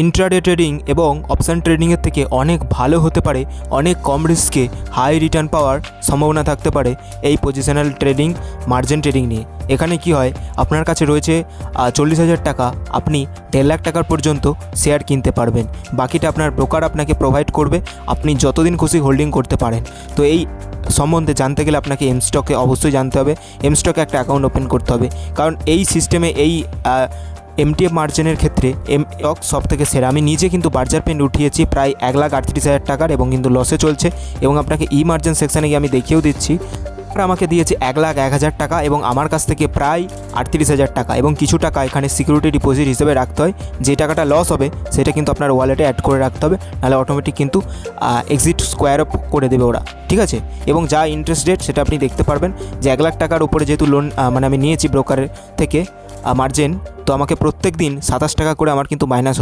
Intraday trading এবং option ট্রেডিংয়ের থেকে অনেক ভালো হতে পারে, অনেক কম রিস্কে হাই রিটার্ন পাওয়ার সম্ভাবনা থাকতে পারে এই পজিশনাল ট্রেডিং, মার্জিন ট্রেডিং নিয়ে। এখানে কি হয়, আপনার কাছে রয়েছে 40,000 টাকা, আপনি 1.5 লাখ টাকার পর্যন্ত শেয়ার কিনতে পারবেন। বাকিটা আপনার ব্রোকার আপনাকে প্রোভাইড করবে, আপনি যতদিন খুশি হোল্ডিং করতে পারেন। তো এই সম্বন্ধে জানতে গেলে আপনাকে এম স্টকে অবশ্যই জানতে হবে, এম স্টকে একটা অ্যাকাউন্ট ওপেন করতে হবে, কারণ এই সিস্টেমে এই এমটিএফ মার্জিনের ক্ষেত্রে এম স্টক সব থেকে সেরা। আমি নিজে কিন্তু বার্জার পেন উঠিয়েছি প্রায় 1,38,000 টাকার এবং কিন্তু লসে চলছে, এবং আপনাকে ই মার্জিন সেকশানে গিয়ে আমি দেখিয়েও দিচ্ছি। আর আমাকে দিয়েছে 1,01,000 টাকা এবং আমার কাছ থেকে প্রায় 38,000 টাকা, এবং কিছু টাকা এখানে সিকিউরিটি ডিপোজিট হিসেবে রাখতে হয়। যে টাকাটা লস হবে সেটা কিন্তু আপনার ওয়ালেটে অ্যাড করে রাখতে হবে, নাহলে অটোমেটিক কিন্তু এক্সিট স্কোয়ার অফ করে দেবে ওরা, ঠিক আছে। এবং যা ইন্টারেস্ট রেট সেটা আপনি দেখতে পারবেন যে 1 লাখ টাকার উপরে যেহেতু লোন আমি নিয়েছি ব্রোকারের থেকে মার্জিন, তো আমাকে প্রত্যেক দিন 27 টাকা করে আমার কিন্তু মাইনাস